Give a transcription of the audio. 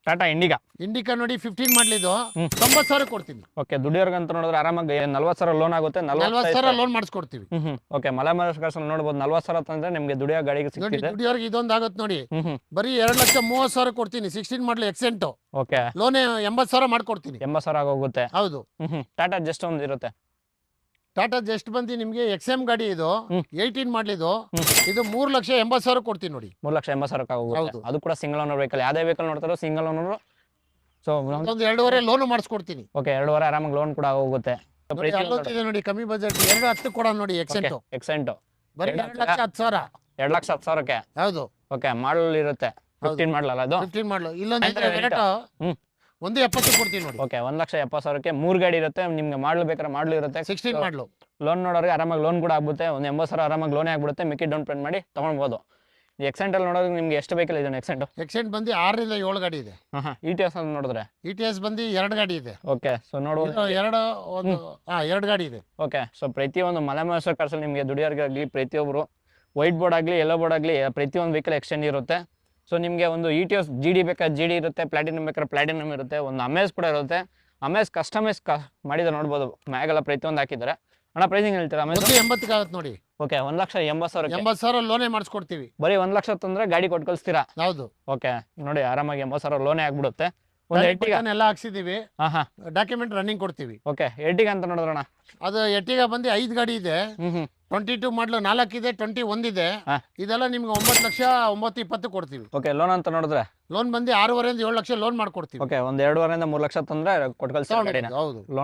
Tata Indica ನೋಡಿ 15 ಮಾಡಲಿದ್ದು 90,000 ಕೊಡ್ತೀನಿ. ಓಕೆ, ದುಡಿಯೋರ್ಗಂತ ನೋಡಿದ್ರೆ ಆರಾಮಾಗಿ 40,000 ಲೋನ್ ಆಗುತ್ತೆ. 40,000 ಲೋನ್ ಮಾಡಿಸ್ಕೊಡ್ತೀವಿ. ಓಕೆ, ಮಲೆ ಮಹದೇಶ್ವರ ನೋಡ್ಬೋದು 40,000 ತಂದ್ರೆ ನಿಮಗೆ ದುಡಿಯೋ ಗಾಡಿಗೆ ನೋಡಿ ಸಿಕ್ತಿದೆ. ದುಡಿಯೋರ್ಗೆ ಇದೊಂದು ಆಗುತ್ತೆ ನೋಡಿ. ಹ್ಮ್ ಬರೀ 2,30,000 ಕೊಡ್ತೀನಿ. 16 ಮಾಡಲಿ ಎಕ್ಸೆಂಟ್ ಓಕೆ, ಲೋನ್ 80,000 ಮಾಡ್ಕೊಡ್ತೀನಿ. 80,000 ಆಗೋಗುತ್ತೆ. ಹೌದು. ಟಾಟಾ ಜಸ್ಟ್ ಒಂದು ಇರುತ್ತೆ. ಟಾಟಾ ಜಸ್ಟ್ ಬಂದು ನಿಮಗೆ XM ಗಾಡಿ ಇದು 18 ಮಾಡಲಿದ್ದು ಇದು 3,80,000 ಕೊಡ್ತೀನಿ ನೋಡಿ. 3,80,000 ಆಗೋಗುತ್ತೆ. ಹೌದು. ಅದು ಕೂಡ ಸಿಂಗಲ್ ಓನರ್ ವೆಹಿಕಲ್. ಯಾವುದೇ ವೆಹಿಕಲ್ ನೋಡ್ತಾರೋ ಸಿಂಗಲ್ ಓನರ್. ಸೊ ಒಂದು 2.5 ಲೋನ್ ಮಾಡಿಸ್ಕೊಡ್ತೀನಿ. ಓಕೆ, 2.5 ಆರಾಮಾಗಿ ಲೋನ್ ಕೂಡ ಆಗೋಗುತ್ತೆ. ನೋಡಿ, ಅಲ್ಲೊಂದಿದೆ ನೋಡಿ ಕಮ್ಮಿ ಬಜೆಟ್ 2,10 ಕೊಡ ನೋಡಿ ಎಕ್ಸೆಂಟ್. ಎಕ್ಸೆಂಟ್ ಬರೀ 2,10,000. 2,10,000ಕ್ಕೆ. ಹೌದು. ಓಕೆ, ಮಾಡಲ್ ಇರುತ್ತೆ. 15 ಮಾಡಲಲ್ಲ ಅದು. 15 ಮಾಡಲು. ಇಲ್ಲೊಂದಿದೆ ವೆರಟ 1,70 ಕೊಡ್ತೀನಿ ನೋಡಿ. ಓಕೆ, 1,70,000ಕ್ಕೆ 3 ಗಾಡಿ ಇರುತ್ತೆ. ನಿಮ್ಗೆ ಮಾಡಲು ಬೇಕಾದ್ರೆ ಮಾಡಲು ಇರುತ್ತೆ. 16 ಮಾಡಲು. ಲೋನ್ ನೋಡೋರಿಗೆ ಆರಾಮಾಗಿ ಲೋನ್ ಕೂಡ ಆಗುತ್ತೆ. ಒಂದು 80,000 ಆರಾಮಾಗಿ ಲೋನೇ ಆಗ್ಬಿಡುತ್ತೆ. ಮಿಕ್ಕಿ ಡೌನ್ ಪೇಮೆಂಟ್ ಮಾಡಿ ತೊಗೊಳ್ಬೋದು. ಈ ಎಕ್ಸೆಂಟಲ್ಲಿ ನೋಡೋದು ನಿಮ್ಗೆ ಎಷ್ಟು ವೆಹಿಕಲ್ ಇದೆ ಎಕ್ಸೆಂಟ್ ಬಂದು 6ರಿಂದ 7 ಗಾಡಿ ಇದೆ. ETS ಅಂತ ನೋಡಿದ್ರೆ ETS ಬಂದು 2 ಗಾಡಿ ಇದೆ. ಓಕೆ, ಸೊ ನೋಡ್ಬೋದು 2 ಗಾಡಿ ಇದೆ. ಓಕೆ, ಸೊ ಪ್ರತಿಯೊಂದು ಮಲೆ ಮಹದೇಶ್ವರ ಕಾರ್ಸಲ್ಲಿ ನಿಮಗೆ ದುಡಿಯೋರಿಗಾಗಲಿ ಪ್ರತಿಯೊಬ್ಬರು ವೈಟ್ ಬೋರ್ಡ್ ಆಗಲಿ ಯೆಲ್ಲೋ ಬೋರ್ಡ್ ಆಗಲಿ ಪ್ರತಿಯೊಂದು ವೆಹಿಕಲ್ ಎಕ್ಸ್ಚೇಂಜ್ ಇರುತ್ತೆ. ಸೊ ನಿಮಗೆ ಒಂದು ETS GD ಬೇಕಾದ್ರೆ GD ಇರುತ್ತೆ, ಪ್ಲಾಟಿನಮ್ ಬೇಕಾದ್ರೆ ಪ್ಲಾಟಿನಮ್ ಇರುತ್ತೆ, ಒಂದು ಅಮೇಜ್ ಕೂಡ ಇರುತ್ತೆ. ಅಮೇಜ್ ಕಸ್ಟಮೈಸ್ ಮಾಡಿದ್ರೆ ನೋಡ್ಬೋದು. ಮ್ಯಾಗೆಲ್ಲ ಪ್ರತಿಯೊಂದು ಹಾಕಿದ್ದಾರೆ. ಅಣ್ಣ ಪ್ರೈಸಿಂಗ್ ಹೇಳ್ತೀರಾ ಅಮೇಜ್? 1,80,000 ಆಗುತ್ತೆ ನೋಡಿ. ಓಕೆ, 1,80,000. 80,000 ಲೋನೇ ಮಾಡಿಸ್ಕೊಡ್ತೀವಿ. ಬರೀ 1,00,000 ತಂದ್ರೆ ಗಾಡಿ ಕೊಟ್ಟು ಕಳಿಸ್ತೀರಾ? ಹೌದು. ಓಕೆ, ನೋಡಿ ಆರಾಮಾಗಿ 80,000 ಲೋನೇ ಆಗ್ಬಿಡುತ್ತೆ. ಒಂದು ಎರ್ಟಿಗ ಎಲ್ಲ ಹಾಕ್ಸಿದೀವಿ. ಡಾಕ್ಯುಮೆಂಟ್ ರನ್ನಿಂಗ್ ಕೊಡ್ತೀವಿ. ಓಕೆ, ಎರ್ಟಿಗ ಅಂತ ನೋಡಿದ್ರಣ ಅದು ಎರ್ಟಿಗ ಬಂದು 5 ಗಾಡಿ ಇದೆ. 22 ಮಾಡಲು 4 ಇದೆ, 21 ಇದೆ. ಇದೆಲ್ಲ ನಿಮ್ಗೆ 9,20,000 ಕೊಡ್ತೀವಿ. ಓಕೆ, ಲೋನ್ ಅಂತ ನೋಡಿದ್ರೆ ಲೋನ್ ಬಂದು 6.5 ರಿಂದ 7 ಲಕ್ಷ ಲೋನ್ ಮಾಡ್ಕೊಡ್ತೀವಿ. ಓಕೆ, ಒಂದು 2.5 ರಿಂದ 3 ಲಕ್ಷ ತಂದ್ರೆ ಕೊಟ್ಟು ಕಳಿಸ್ತೀವಿ ಗಾಡಿನ. ಹೌದು. ಲೋನ್